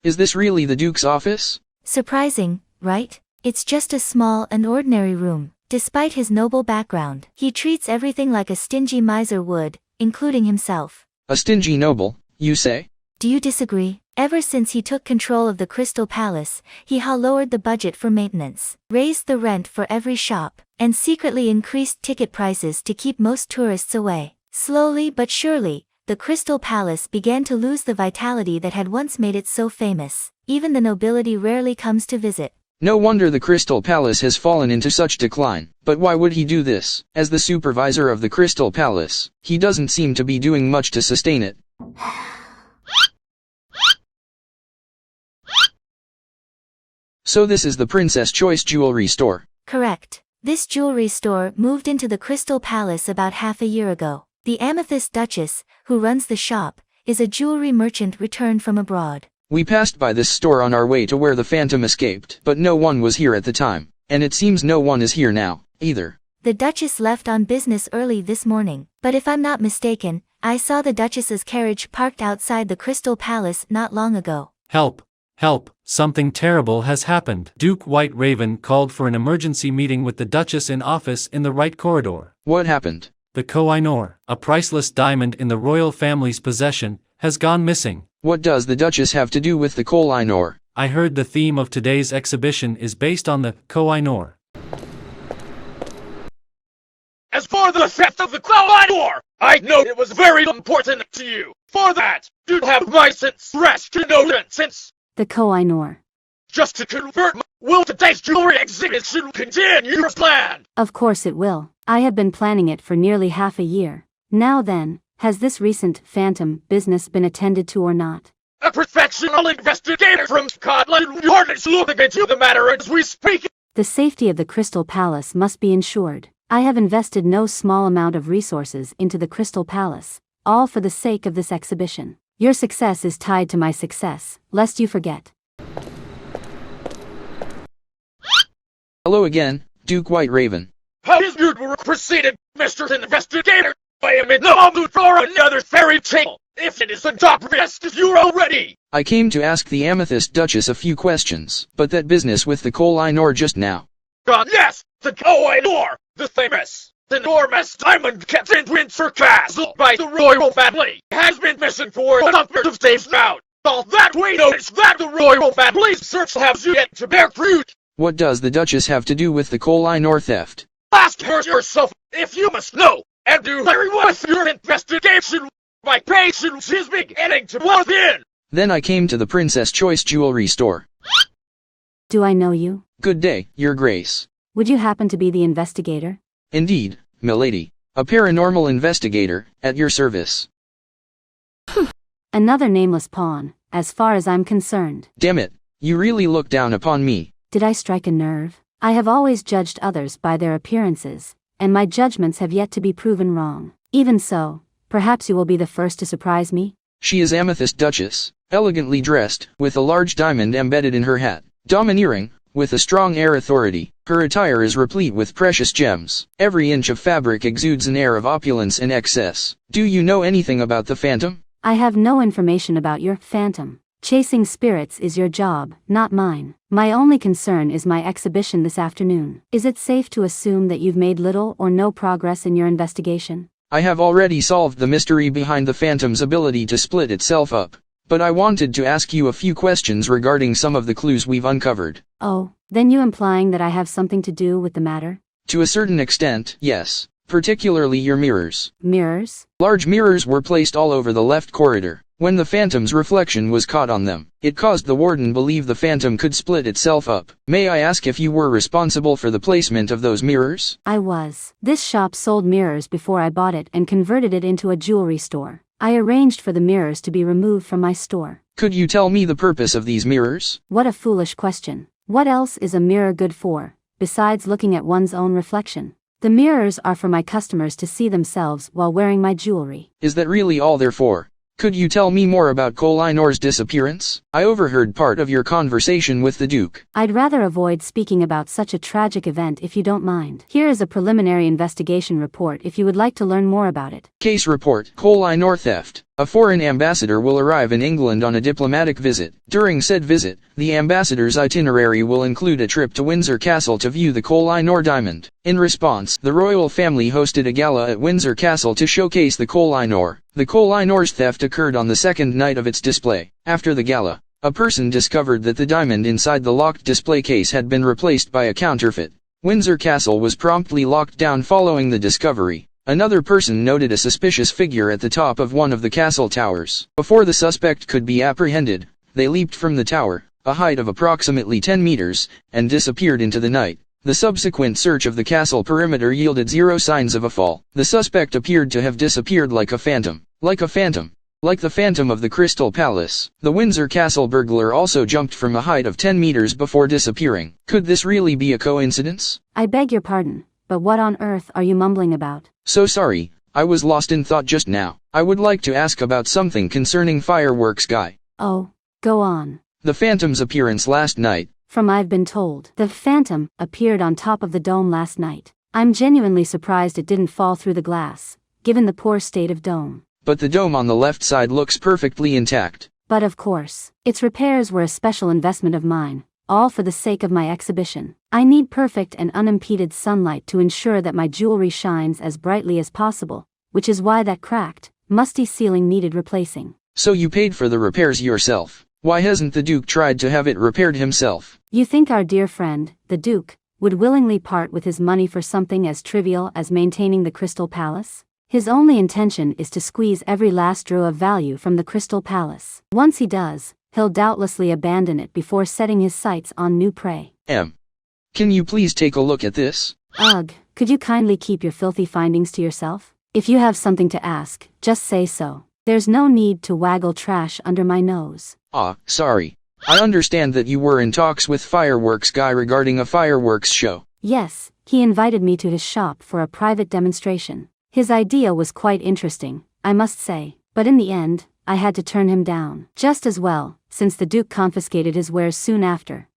Is this really the Duke's office? Surprising, right? It's just a small and ordinary room. Despite his noble background, he treats everything like a stingy miser would, including himself. A stingy noble, you say? Do you disagree? Ever since he took control of the Crystal Palace, he has lowered the budget for maintenance, raised the rent for every shop, and secretly increased ticket prices to keep most tourists away. Slowly but surely, the Crystal Palace began to lose the vitality that had once made it so famous. Even the nobility rarely comes to visit. No wonder the Crystal Palace has fallen into such decline. But why would he do this? As the supervisor of the Crystal Palace, he doesn't seem to be doing much to sustain it. So this is the Princess Choice Jewelry Store. Correct. This jewelry store moved into the Crystal Palace about half a year ago. The Amethyst Duchess, who runs the shop, is a jewelry merchant returned from abroad. We passed by this store on our way to where the Phantom escaped, but no one was here at the time. And it seems no one is here now, either. The Duchess left on business early this morning, but if I'm not mistaken, I saw the Duchess's carriage parked outside the Crystal Palace not long ago. Help! Help! Something terrible has happened. Duke White Raven called for an emergency meeting with the Duchess in office in the right corridor. What happened? The Koh-i-Noor, a priceless diamond in the royal family's possession, has gone missing. What does the Duchess have to do with the Koh-i-Noor? I heard the theme of today's exhibition is based on the Koh-i-Noor. As for the theft of the Koh-i-Noor, I know it was very important to you. For that, you'd have my sincere condolences. The Koh-i-Noor. Just to confirm, will today's jewelry exhibition continue as planned? Of course it will. I have been planning it for nearly half a year. Now then, has this recent Phantom business been attended to or not? A professional investigator from Scotland Yard is looking into the matter as we speak. The safety of the Crystal Palace must be ensured. I have invested no small amount of resources into the Crystal Palace, all for the sake of this exhibition. Your success is tied to my success, lest you forget. Hello again, Duke White Raven. How is your work proceeded, Mr. Investigator? I am in no mood for another fairy tale, if it isn't obvious to you already. I came to ask the Amethyst Duchess a few questions, but that business with the Koh-i-Noor just now. Yes, the Koh-i-Noor, the famous, enormous diamond kept in Windsor Castle by the royal family, has been missing for a number of days now. All that we know is that the royal family's search has yet to bear fruit. What does the Duchess have to do with the Koh-i-Noor theft? Ask her yourself, if you must know, and do hurry with your investigation. My patience is beginning to wear thin. Then I came to the Princess Choice Jewelry Store. Do I know you? Good day, Your Grace. Would you happen to be the investigator? Indeed, milady. A paranormal investigator, at your service. Another nameless pawn, as far as I'm concerned. Damn it, you really look down upon me. Did I strike a nerve? I have always judged others by their appearances, and my judgments have yet to be proven wrong. Even so, perhaps you will be the first to surprise me? She is Amethyst Duchess, elegantly dressed, with a large diamond embedded in her hat. Domineering, with a strong air authority, her attire is replete with precious gems. Every inch of fabric exudes an air of opulence and excess. Do you know anything about the Phantom? I have no information about your Phantom. Chasing spirits is your job, not mine. My only concern is my exhibition this afternoon. Is it safe to assume that you've made little or no progress in your investigation? I have already solved the mystery behind the Phantom's ability to split itself up. But I wanted to ask you a few questions regarding some of the clues we've uncovered. Oh, then you implying that I have something to do with the matter? To a certain extent, yes. Particularly your mirrors. Mirrors? Large mirrors were placed all over the left corridor. When the Phantom's reflection was caught on them, it caused the warden believe the Phantom could split itself up. May I ask if you were responsible for the placement of those mirrors? I was. This shop sold mirrors before I bought it and converted it into a jewelry store. I arranged for the mirrors to be removed from my store. Could you tell me the purpose of these mirrors? What a foolish question. What else is a mirror good for, besides looking at one's own reflection? The mirrors are for my customers to see themselves while wearing my jewelry. Is that really all they're for? Could you tell me more about Koh-i-Noor's disappearance? I overheard part of your conversation with the Duke. I'd rather avoid speaking about such a tragic event if you don't mind. Here is a preliminary investigation report if you would like to learn more about it. Case report, Koh-i-Noor theft. A foreign ambassador will arrive in England on a diplomatic visit. During said visit, the ambassador's itinerary will include a trip to Windsor Castle to view the Koh-i-Noor diamond. In response, the royal family hosted a gala at Windsor Castle to showcase the Koh-i-Noor. The Koh-i-Noor's theft occurred on the second night of its display. After the gala, a person discovered that the diamond inside the locked display case had been replaced by a counterfeit. Windsor Castle was promptly locked down following the discovery. Another person noted a suspicious figure at the top of one of the castle towers. Before the suspect could be apprehended, they leaped from the tower, a height of approximately 10 meters, and disappeared into the night. The subsequent search of the castle perimeter yielded zero signs of a fall. The suspect appeared to have disappeared like a phantom. Like the phantom of the Crystal Palace. The Windsor Castle burglar also jumped from a height of 10 meters before disappearing. Could this really be a coincidence? I beg your pardon, but what on earth are you mumbling about? So sorry, I was lost in thought just now. I would like to ask about something concerning fireworks guy. Oh, go on. The Phantom's appearance last night. From I've been told, the Phantom appeared on top of the dome last night. I'm genuinely surprised it didn't fall through the glass, given the poor state of dome. But the dome on the left side looks perfectly intact. But of course, its repairs were a special investment of mine, all for the sake of my exhibition. I need perfect and unimpeded sunlight to ensure that my jewelry shines as brightly as possible, which is why that cracked, musty ceiling needed replacing. So you paid for the repairs yourself. Why hasn't the Duke tried to have it repaired himself? You think our dear friend, the Duke, would willingly part with his money for something as trivial as maintaining the Crystal Palace? His only intention is to squeeze every last drew of value from the Crystal Palace. Once he does, he'll doubtlessly abandon it before setting his sights on new prey. Can you please take a look at this? Ugh, could you kindly keep your filthy findings to yourself? If you have something to ask, just say so. There's no need to waggle trash under my nose. Sorry. I understand that you were in talks with Fireworks Guy regarding a fireworks show. Yes, he invited me to his shop for a private demonstration. His idea was quite interesting, I must say, but in the end, I had to turn him down. Just as well, since the Duke confiscated his wares soon after.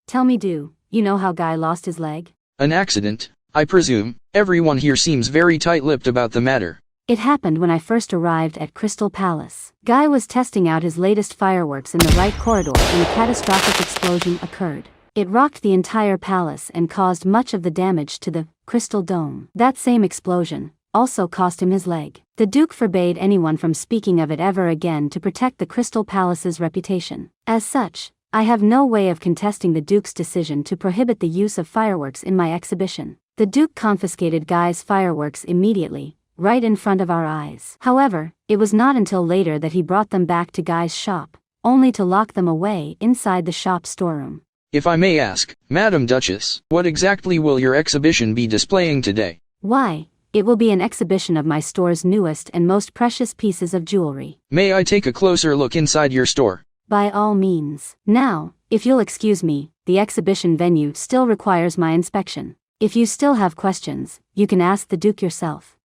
Tell me, you know how Guy lost his leg? An accident, I presume. Everyone here seems very tight-lipped about the matter. It happened when I first arrived at Crystal Palace. Guy was testing out his latest fireworks in the right corridor when a catastrophic explosion occurred. It rocked the entire palace and caused much of the damage to the Crystal Dome. That same explosion also cost him his leg. The Duke forbade anyone from speaking of it ever again to protect the Crystal Palace's reputation. As such, I have no way of contesting the Duke's decision to prohibit the use of fireworks in my exhibition. The Duke confiscated Guy's fireworks immediately, right in front of our eyes. However, it was not until later that he brought them back to Guy's shop, only to lock them away inside the shop storeroom. If I may ask, Madam Duchess, what exactly will your exhibition be displaying today? Why, it will be an exhibition of my store's newest and most precious pieces of jewelry. May I take a closer look inside your store? By all means. Now, if you'll excuse me, the exhibition venue still requires my inspection. If you still have questions, you can ask the Duke yourself.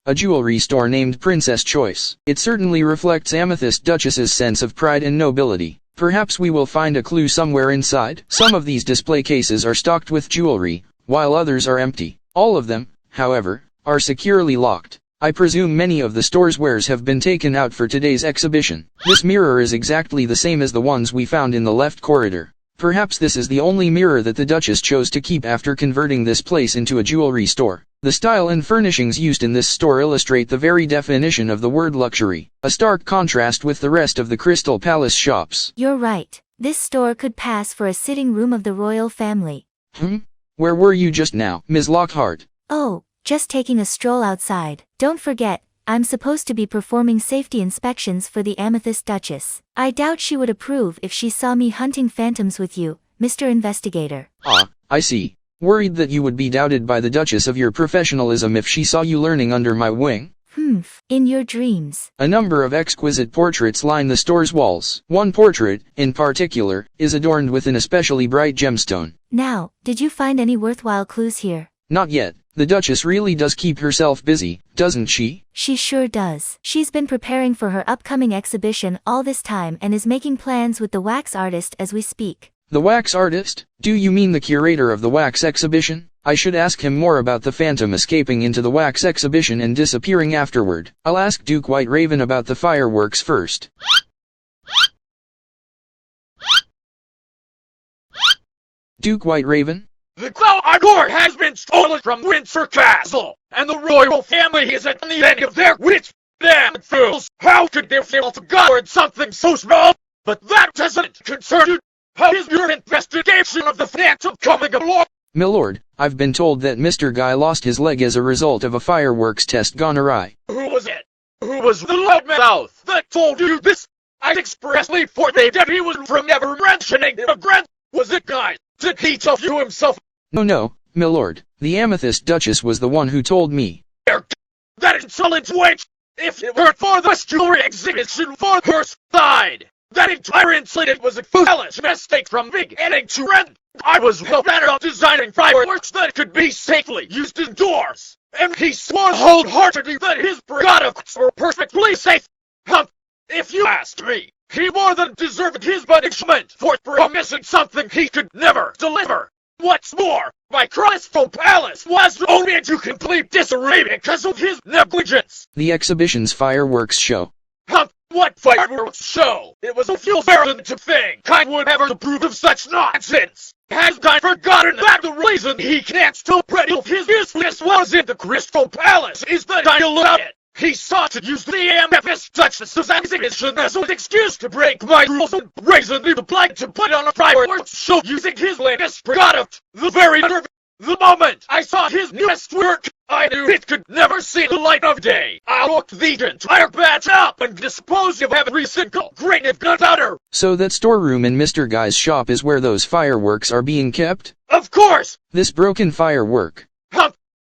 A jewelry store named Princess Choice. It certainly reflects Amethyst Duchess's sense of pride and nobility. Perhaps we will find a clue somewhere inside. Some of these display cases are stocked with jewelry, while others are empty. All of them, however, are securely locked. I presume many of the store's wares have been taken out for today's exhibition. This mirror is exactly the same as the ones we found in the left corridor. Perhaps this is the only mirror that the Duchess chose to keep after converting this place into a jewelry store. The style and furnishings used in this store illustrate the very definition of the word luxury, a stark contrast with the rest of the Crystal Palace shops. You're right. This store could pass for a sitting room of the royal family. Where were you just now, Ms. Lockhart? Oh, just taking a stroll outside. Don't forget, I'm supposed to be performing safety inspections for the Amethyst Duchess. I doubt she would approve if she saw me hunting phantoms with you, Mr. Investigator. I see. Worried that you would be doubted by the Duchess of your professionalism if she saw you learning under my wing? In your dreams. A number of exquisite portraits line the store's walls. One portrait, in particular, is adorned with an especially bright gemstone. Now, did you find any worthwhile clues here? Not yet. The Duchess really does keep herself busy, doesn't she? She sure does. She's been preparing for her upcoming exhibition all this time and is making plans with the wax artist as we speak. The wax artist? Do you mean the curator of the wax exhibition? I should ask him more about the Phantom escaping into the wax exhibition and disappearing afterward. I'll ask Duke White Raven about the fireworks first. Duke White Raven? The Cloud Door has been stolen from Windsor Castle, and the royal family is at the end of their wits. Damn fools! How could they fail to guard something so small? But that doesn't concern you! How is your investigation of the Phantom coming along? Milord, I've been told that Mr. Guy lost his leg as a result of a fireworks test gone awry. Who was it? Who was the loudmouth that told you this? I expressly forbade that he was from never mentioning it again. Was it Guy? Did he tell you himself? No, milord. The Amethyst Duchess was the one who told me. That insolent witch! If it weren't for the jewelry exhibition for her side, that entire incident was a foolish mistake from beginning to end. I was well bent on designing fireworks that could be safely used indoors, and he swore wholeheartedly that his products were perfectly safe. If you ask me, he more than deserved his punishment for promising something he could never deliver. What's more, my Crystal Palace was thrown into complete disarray because of his negligence. The exhibition's fireworks show. What fireworks show? It was a fuel-to think I would ever approve of such nonsense. Has Guy forgotten that the reason he can't still peddle his useless was in the Crystal Palace is that I allowed it? He sought to use the Amethyst Duchess's exhibition as an excuse to break my rules and brazenly applied to put on a fireworks show using his latest product. The moment I saw his newest work, I knew it could never see the light of day. I looked the entire batch up and disposed of every single grain of gunpowder. So that storeroom in Mr. Guy's shop is where those fireworks are being kept? Of course! This broken firework.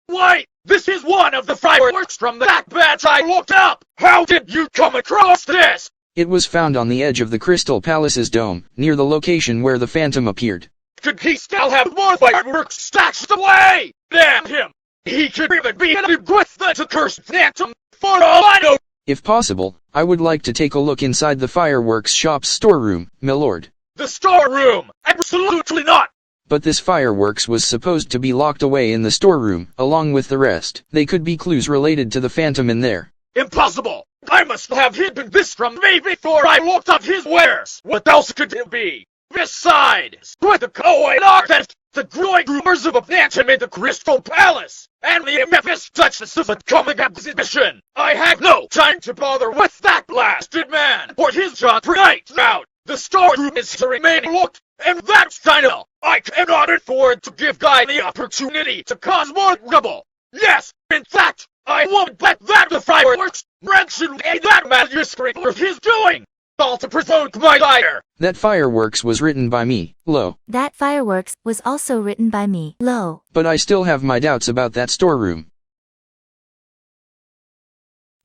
Why? This is one of the fireworks from that batch I looked up! How did you come across this? It was found on the edge of the Crystal Palace's dome, near the location where the Phantom appeared. Could he still have more fireworks stashed away? Damn him! He could even be in with the cursed Phantom, for all I know! If possible, I would like to take a look inside the fireworks shop's storeroom, milord. The storeroom? Absolutely not! But this fireworks was supposed to be locked away in the storeroom, along with the rest. They could be clues related to the Phantom in there. Impossible! I must have hidden this from me before I looked up his wares! What else could it be? Besides, with the Koei Artist, the growing rumors of a Phantom in the Crystal Palace, and the Amethyst Duchess's upcoming exhibition, I had no time to bother with that blasted man, or his job right now. The storeroom is to remain locked, and that's final. I cannot afford to give Guy the opportunity to cause more trouble. Yes, in fact, I won't bet that the fireworks mentioned in that manuscript were his doing. All to provoke my ire. That fireworks was written by me, Lo. That fireworks was also written by me, Lo. But I still have my doubts about that storeroom.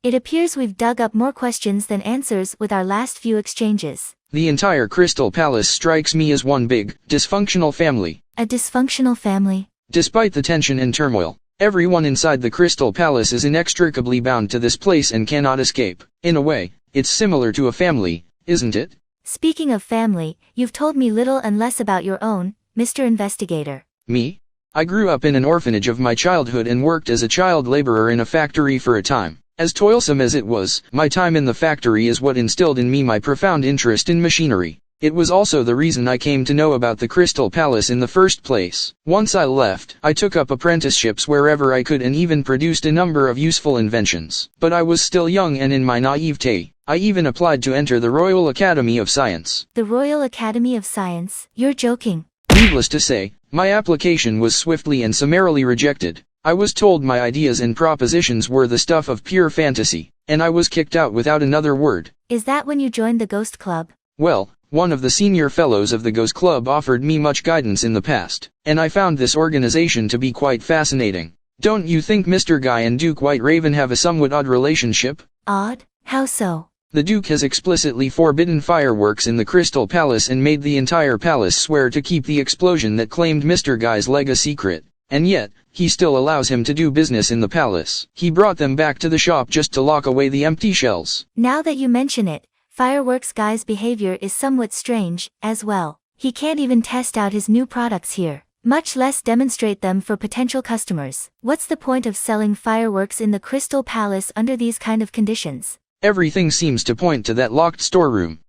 It appears we've dug up more questions than answers with our last few exchanges. The entire Crystal Palace strikes me as one big, dysfunctional family. A dysfunctional family? Despite the tension and turmoil, everyone inside the Crystal Palace is inextricably bound to this place and cannot escape. In a way, it's similar to a family, isn't it? Speaking of family, you've told me little and less about your own, Mr. Investigator. Me? I grew up in an orphanage of my childhood and worked as a child laborer in a factory for a time. As toilsome as it was, my time in the factory is what instilled in me my profound interest in machinery. It was also the reason I came to know about the Crystal Palace in the first place. Once I left, I took up apprenticeships wherever I could and even produced a number of useful inventions. But I was still young and in my naivete, I even applied to enter the Royal Academy of Science. The Royal Academy of Science? You're joking. Needless to say, my application was swiftly and summarily rejected. I was told my ideas and propositions were the stuff of pure fantasy, and I was kicked out without another word. Is that when you joined the Ghost Club? Well, one of the senior fellows of the Ghost Club offered me much guidance in the past, and I found this organization to be quite fascinating. Don't you think Mr. Guy and Duke White Raven have a somewhat odd relationship? Odd? How so? The Duke has explicitly forbidden fireworks in the Crystal Palace and made the entire palace swear to keep the explosion that claimed Mr. Guy's leg a secret. And yet, he still allows him to do business in the palace. He brought them back to the shop just to lock away the empty shells. Now that you mention it, Fireworks Guy's behavior is somewhat strange, as well. He can't even test out his new products here. much less demonstrate them for potential customers. What's the point of selling fireworks in the Crystal Palace under these kind of conditions? Everything seems to point to that locked storeroom.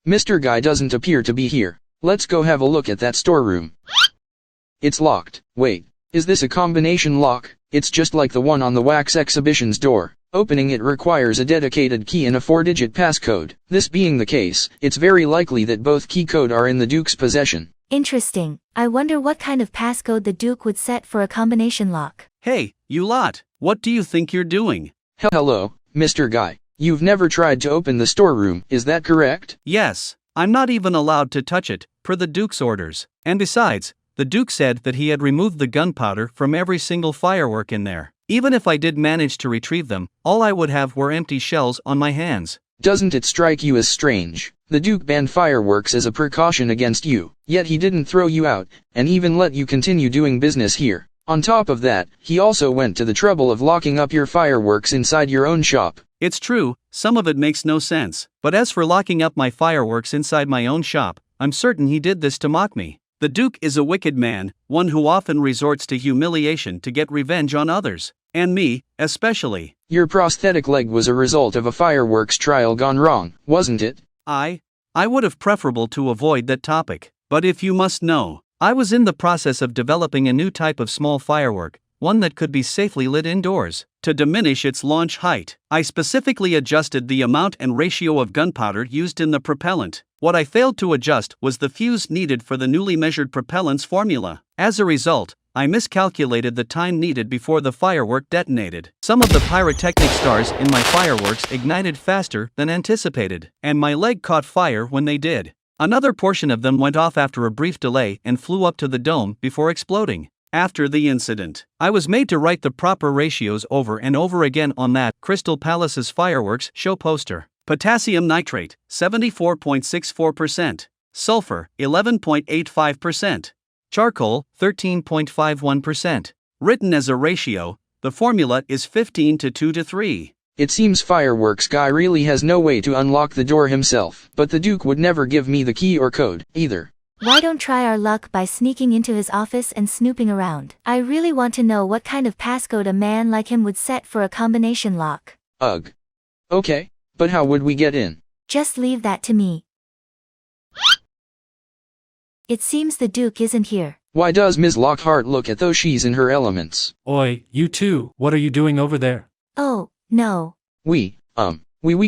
Mr. Guy doesn't appear to be here. Let's go have a look at that storeroom. It's locked. Wait, is this a combination lock? It's just like the one on the wax exhibition's door. Opening it requires a dedicated key and a 4-digit passcode. This being the case, it's very likely that both key code are in the Duke's possession. Interesting. I wonder what kind of passcode the Duke would set for a combination lock. Hey, you lot, what do you think you're doing? Hello, Mr. Guy. You've never tried to open the storeroom, is that correct? Yes, I'm not even allowed to touch it, per the Duke's orders. And besides, the Duke said that he had removed the gunpowder from every single firework in there. Even if I did manage to retrieve them, all I would have were empty shells on my hands. Doesn't it strike you as strange? The Duke banned fireworks as a precaution against you, yet he didn't throw you out, and even let you continue doing business here. On top of that, he also went to the trouble of locking up your fireworks inside your own shop. It's true, some of it makes no sense, but as for locking up my fireworks inside my own shop, I'm certain he did this to mock me. The Duke is a wicked man, one who often resorts to humiliation to get revenge on others. And me, especially. Your prosthetic leg was a result of a fireworks trial gone wrong, wasn't it? I would have preferable to avoid that topic, but if you must know, I was in the process of developing a new type of small firework, one that could be safely lit indoors. To diminish its launch height, I specifically adjusted the amount and ratio of gunpowder used in the propellant. What I failed to adjust was the fuse needed for the newly measured propellant's formula. As a result, I miscalculated the time needed before the firework detonated. Some of the pyrotechnic stars in my fireworks ignited faster than anticipated, and my leg caught fire when they did. Another portion of them went off after a brief delay and flew up to the dome before exploding. After the incident, I was made to write the proper ratios over and over again on that Crystal Palace's fireworks show poster. Potassium nitrate, 74.64%. Sulfur, 11.85%. Charcoal, 13.51%. Written as a ratio, the formula is 15 to 2 to 3. It seems Fireworks Guy really has no way to unlock the door himself, but the Duke would never give me the key or code, either. Why don't try our luck by sneaking into his office and snooping around? I really want to know what kind of passcode a man like him would set for a combination lock. Ugh. Okay, but how would we get in? Just leave that to me. It seems the Duke isn't here. Why does Ms. Lockhart look as though she's in her elements? Oi, you two, what are you doing over there? Oh, no. We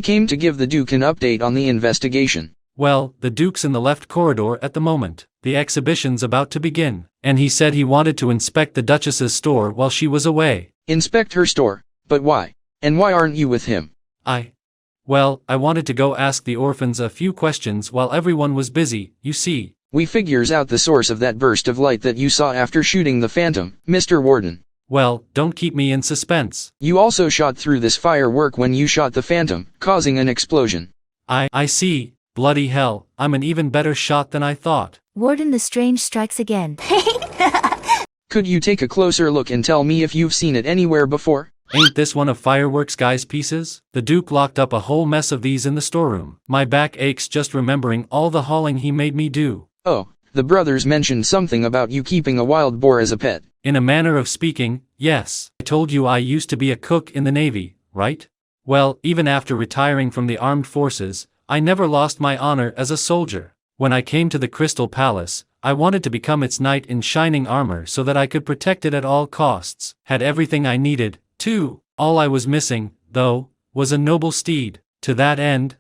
came to give the Duke an update on the investigation. Well, the Duke's in the left corridor at the moment. The exhibition's about to begin, and he said he wanted to inspect the Duchess's store while she was away. Inspect her store? But why? And why aren't you with him? Well, I wanted to go ask the orphans a few questions while everyone was busy, you see. We figures out the source of that burst of light that you saw after shooting the Phantom, Mr. Warden. Well, don't keep me in suspense. You also shot through this firework when you shot the Phantom, causing an explosion. I see. Bloody hell, I'm an even better shot than I thought. Warden, the strange strikes again. Could you take a closer look and tell me if you've seen it anywhere before? Ain't this one of Fireworks Guy's pieces? The Duke locked up a whole mess of these in the storeroom. My back aches just remembering all the hauling he made me do. Oh, the brothers mentioned something about you keeping a wild boar as a pet. In a manner of speaking, yes. I told you I used to be a cook in the Navy, right? Well, even after retiring from the armed forces, I never lost my honor as a soldier. When I came to the Crystal Palace, I wanted to become its knight in shining armor so that I could protect it at all costs. Had everything I needed, too. All I was missing, though, was a noble steed. To that end,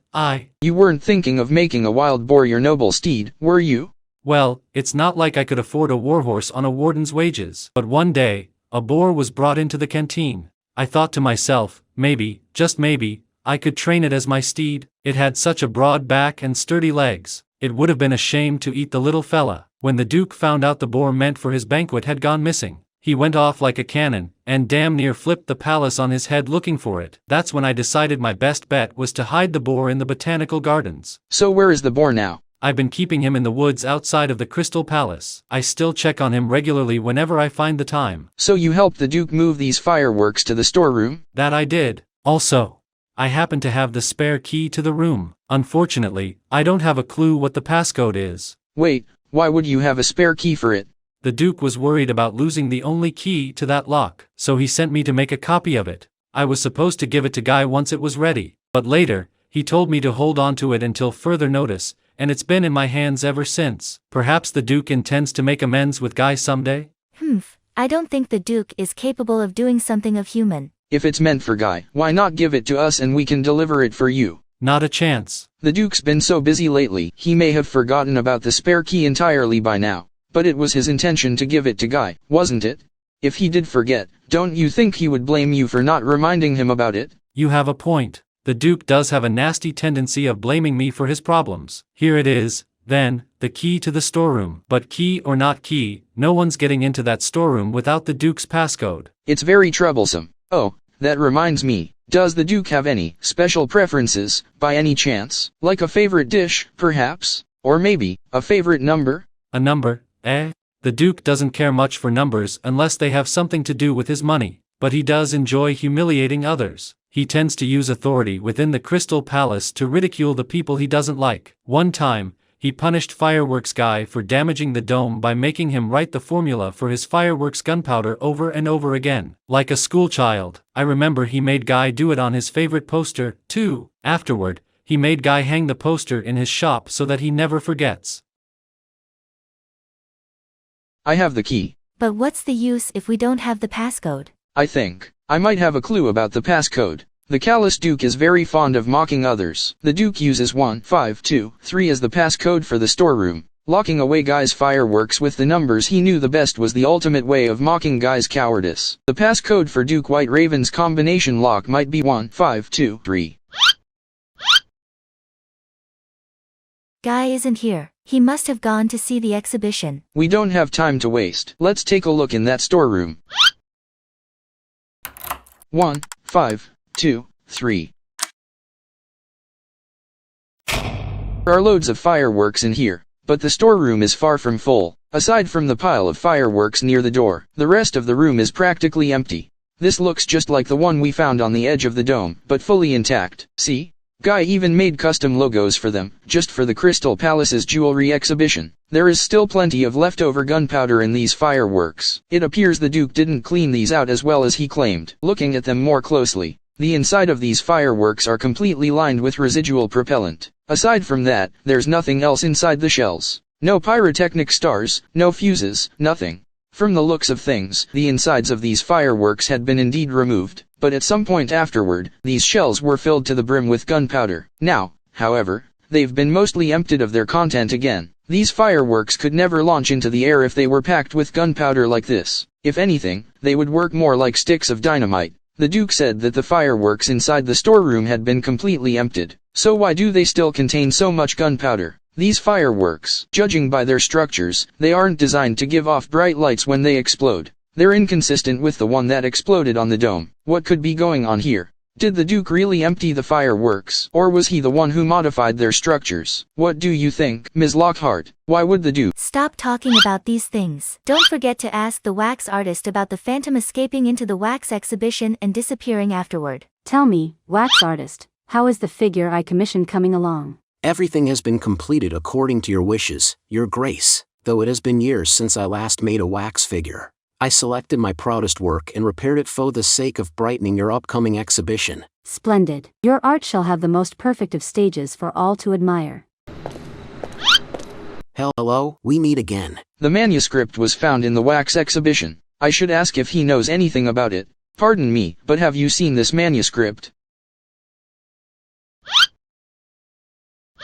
You weren't thinking of making a wild boar your noble steed, were you? Well, it's not like I could afford a warhorse on a warden's wages. But one day, a boar was brought into the canteen. I thought to myself, maybe, just maybe, I could train it as my steed. It had such a broad back and sturdy legs. It would have been a shame to eat the little fella. When the Duke found out the boar meant for his banquet had gone missing, he went off like a cannon, and damn near flipped the palace on his head looking for it. That's when I decided my best bet was to hide the boar in the botanical gardens. So where is the boar now? I've been keeping him in the woods outside of the Crystal Palace. I still check on him regularly whenever I find the time. So you helped the Duke move these fireworks to the storeroom? That I did. Also, I happen to have the spare key to the room. Unfortunately, I don't have a clue what the passcode is. Wait, why would you have a spare key for it? The Duke was worried about losing the only key to that lock, so he sent me to make a copy of it. I was supposed to give it to Guy once it was ready, but later, he told me to hold on to it until further notice, and it's been in my hands ever since. Perhaps the Duke intends to make amends with Guy someday? I don't think the Duke is capable of doing something of human. If it's meant for Guy, why not give it to us and we can deliver it for you? Not a chance. The Duke's been so busy lately, he may have forgotten about the spare key entirely by now. But it was his intention to give it to Guy, wasn't it? If he did forget, don't you think he would blame you for not reminding him about it? You have a point. The Duke does have a nasty tendency of blaming me for his problems. Here it is, then, the key to the storeroom. But key or not key, no one's getting into that storeroom without the Duke's passcode. It's very troublesome. Oh, that reminds me, does the Duke have any special preferences, by any chance? Like a favorite dish, perhaps? Or maybe, a favorite number? A number, eh? The Duke doesn't care much for numbers unless they have something to do with his money, but he does enjoy humiliating others. He tends to use authority within the Crystal Palace to ridicule the people he doesn't like. One time, he punished Fireworks Guy for damaging the dome by making him write the formula for his fireworks gunpowder over and over again. Like a schoolchild, I remember he made Guy do it on his favorite poster, too. Afterward, he made Guy hang the poster in his shop so that he never forgets. I have the key. But what's the use if we don't have the passcode? I think I might have a clue about the passcode. The callous Duke is very fond of mocking others. The Duke uses 1523 as the passcode for the storeroom. Locking away Guy's fireworks with the numbers he knew the best was the ultimate way of mocking Guy's cowardice. The passcode for Duke White Raven's combination lock might be 1523. Guy isn't here. He must have gone to see the exhibition. We don't have time to waste. Let's take a look in that storeroom. 1, 5, 2, 3. There are loads of fireworks in here, but the storeroom is far from full. Aside from the pile of fireworks near the door, the rest of the room is practically empty. This looks just like the one we found on the edge of the dome, but fully intact. See? Guy even made custom logos for them, just for the Crystal Palace's jewelry exhibition. There is still plenty of leftover gunpowder in these fireworks. It appears the Duke didn't clean these out as well as he claimed. Looking at them more closely, the inside of these fireworks are completely lined with residual propellant. Aside from that, there's nothing else inside the shells. No pyrotechnic stars, no fuses, nothing. From the looks of things, the insides of these fireworks had been indeed removed, but at some point afterward, these shells were filled to the brim with gunpowder. Now, however, they've been mostly emptied of their content again. These fireworks could never launch into the air if they were packed with gunpowder like this. If anything, they would work more like sticks of dynamite. The Duke said that the fireworks inside the storeroom had been completely emptied. So why do they still contain so much gunpowder? These fireworks, judging by their structures, they aren't designed to give off bright lights when they explode. They're inconsistent with the one that exploded on the dome. What could be going on here? Did the Duke really empty the fireworks, or was he the one who modified their structures? What do you think, Ms. Lockhart? Why would the Duke Stop talking about these things. Don't forget to ask the wax artist about the phantom escaping into the wax exhibition and disappearing afterward. Tell me, wax artist, how is the figure I commissioned coming along? Everything has been completed according to your wishes, your grace, though it has been years since I last made a wax figure. I selected my proudest work and repaired it for the sake of brightening your upcoming exhibition. Splendid. Your art shall have the most perfect of stages for all to admire. Hello, we meet again. The manuscript was found in the wax exhibition. I should ask if he knows anything about it. Pardon me, but have you seen this manuscript?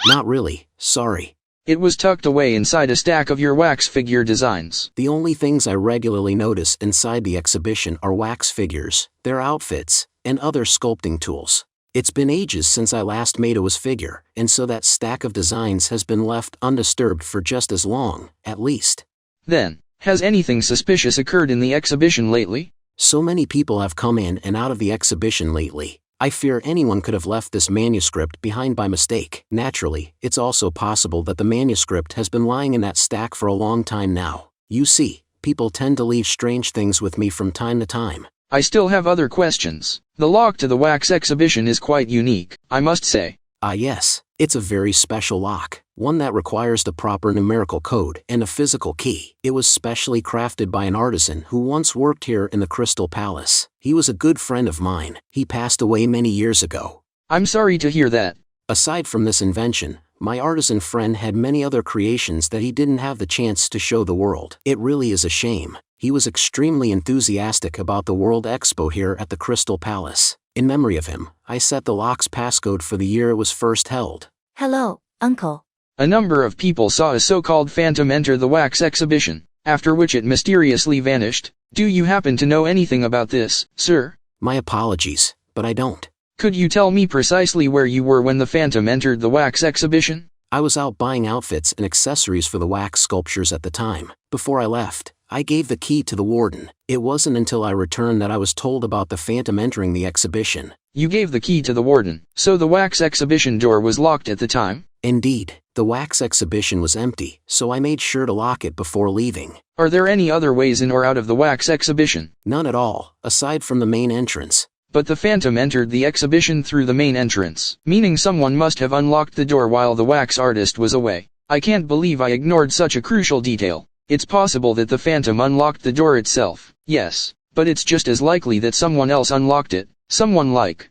Not really, sorry. It was tucked away inside a stack of your wax figure designs. The only things I regularly notice inside the exhibition are wax figures, their outfits, and other sculpting tools. It's been ages since I last made a figure, and so that stack of designs has been left undisturbed for just as long, at least. Then, has anything suspicious occurred in the exhibition lately? So many people have come in and out of the exhibition lately. I fear anyone could have left this manuscript behind by mistake. Naturally, it's also possible that the manuscript has been lying in that stack for a long time now. You see, people tend to leave strange things with me from time to time. I still have other questions. The lock to the wax exhibition is quite unique, I must say. Ah yes, it's a very special lock, one that requires the proper numerical code and a physical key. It was specially crafted by an artisan who once worked here in the Crystal Palace. He was a good friend of mine. He passed away many years ago. I'm sorry to hear that. Aside from this invention, my artisan friend had many other creations that he didn't have the chance to show the world. It really is a shame. He was extremely enthusiastic about the World Expo here at the Crystal Palace. In memory of him, I set the lock's passcode for the year it was first held. Hello, Uncle. A number of people saw a so-called phantom enter the wax exhibition, after which it mysteriously vanished. Do you happen to know anything about this, sir? My apologies, but I don't. Could you tell me precisely where you were when the phantom entered the wax exhibition? I was out buying outfits and accessories for the wax sculptures at the time. Before I left, I gave the key to the warden. It wasn't until I returned that I was told about the phantom entering the exhibition. You gave the key to the warden, so the wax exhibition door was locked at the time? Indeed, the wax exhibition was empty, so I made sure to lock it before leaving. Are there any other ways in or out of the wax exhibition? None at all, aside from the main entrance. But the phantom entered the exhibition through the main entrance, meaning someone must have unlocked the door while the wax artist was away. I can't believe I ignored such a crucial detail. It's possible that the phantom unlocked the door itself, yes, but it's just as likely that someone else unlocked it, someone like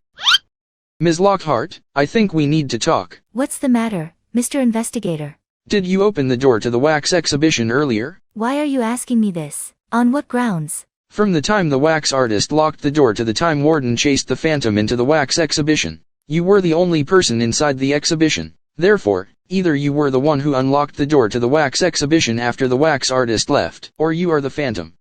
Ms. Lockhart. I think we need to talk. What's the matter, Mr. Investigator? Did you open the door to the wax exhibition earlier? Why are you asking me this? On what grounds? From the time the wax artist locked the door to the time warden chased the phantom into the wax exhibition, you were the only person inside the exhibition. Therefore, either you were the one who unlocked the door to the wax exhibition after the wax artist left, or you are the phantom.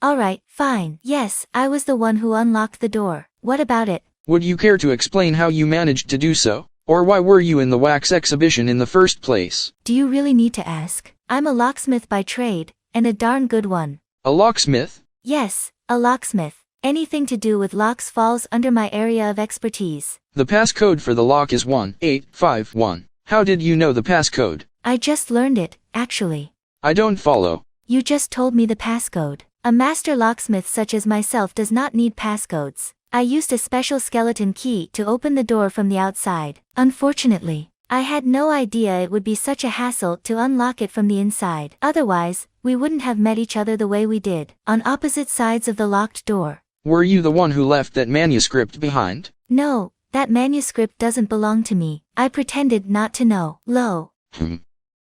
Alright, fine. Yes, I was the one who unlocked the door. What about it? Would you care to explain how you managed to do so? Or why were you in the wax exhibition in the first place? Do you really need to ask? I'm a locksmith by trade, and a darn good one. A locksmith? Yes, a locksmith. Anything to do with locks falls under my area of expertise. The passcode for the lock is 1851. How did you know the passcode? I just learned it, actually. I don't follow. You just told me the passcode. A master locksmith such as myself does not need passcodes. I used a special skeleton key to open the door from the outside. Unfortunately, I had no idea it would be such a hassle to unlock it from the inside. Otherwise, we wouldn't have met each other the way we did, on opposite sides of the locked door. Were you the one who left that manuscript behind? No, that manuscript doesn't belong to me. I pretended not to know.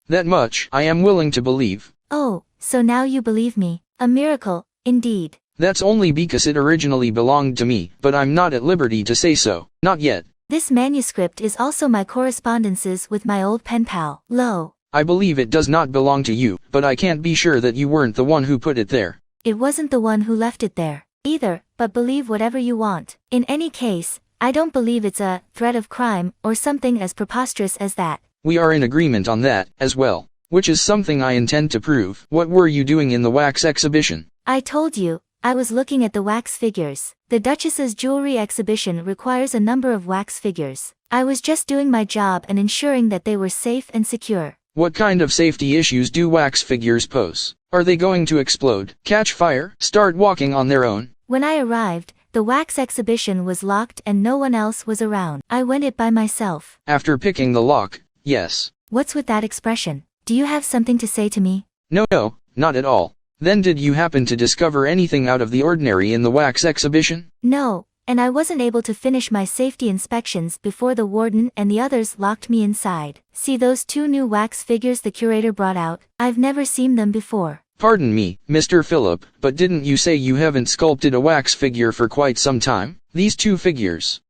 That much I am willing to believe. Oh, so now you believe me. A miracle, indeed. That's only because it originally belonged to me, but I'm not at liberty to say so. Not yet. This manuscript is also my correspondences with my old pen pal, Lo. I believe it does not belong to you, but I can't be sure that you weren't the one who put it there. It wasn't the one who left it there, either, but believe whatever you want. In any case, I don't believe it's a threat of crime or something as preposterous as that. We are in agreement on that, as well. Which is something I intend to prove. What were you doing in the wax exhibition? I told you, I was looking at the wax figures. The Duchess's jewelry exhibition requires a number of wax figures. I was just doing my job and ensuring that they were safe and secure. What kind of safety issues do wax figures pose? Are they going to explode, catch fire, start walking on their own? When I arrived, the wax exhibition was locked and no one else was around. I went it by myself. After picking the lock, yes. What's with that expression? Do you have something to say to me? No, not at all. Then did you happen to discover anything out of the ordinary in the wax exhibition? No, and I wasn't able to finish my safety inspections before the warden and the others locked me inside. See those two new wax figures the curator brought out? I've never seen them before. Pardon me, Mr. Phillip, but didn't you say you haven't sculpted a wax figure for quite some time? These two figures.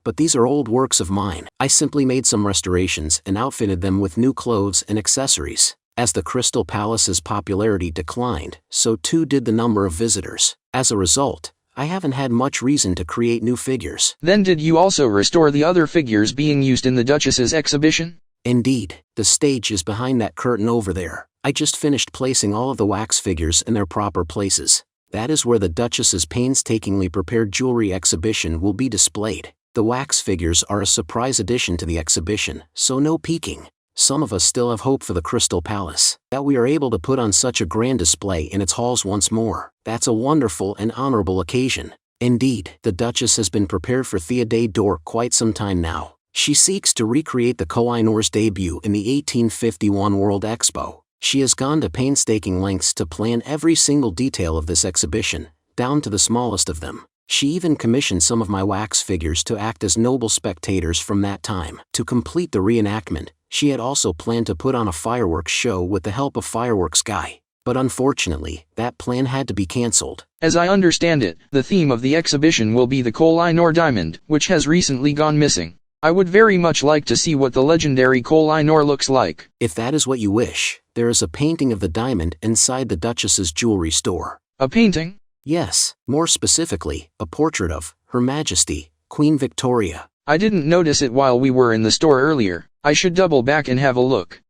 But these are old works of mine. I simply made some restorations and outfitted them with new clothes and accessories. As the Crystal Palace's popularity declined, so too did the number of visitors. As a result, I haven't had much reason to create new figures. Then did you also restore the other figures being used in the Duchess's exhibition? Indeed, the stage is behind that curtain over there. I just finished placing all of the wax figures in their proper places. That is where the Duchess's painstakingly prepared jewelry exhibition will be displayed. The wax figures are a surprise addition to the exhibition, so no peeking. Some of us still have hope for the Crystal Palace, that we are able to put on such a grand display in its halls once more. That's a wonderful and honorable occasion. Indeed, the Duchess has been prepared for Theodore d'Or quite some time now. She seeks to recreate the Koh-i-Noor's debut in the 1851 World Expo. She has gone to painstaking lengths to plan every single detail of this exhibition, down to the smallest of them. She even commissioned some of my wax figures to act as noble spectators from that time. To complete the reenactment, she had also planned to put on a fireworks show with the help of Fireworks Guy. But unfortunately, that plan had to be cancelled. As I understand it, the theme of the exhibition will be the Koh-i-Noor diamond, which has recently gone missing. I would very much like to see what the legendary Koh-i-Noor looks like. If that is what you wish, there is a painting of the diamond inside the Duchess's jewelry store. A painting? Yes, more specifically, a portrait of Her Majesty, Queen Victoria. I didn't notice it while we were in the store earlier. I should double back and have a look.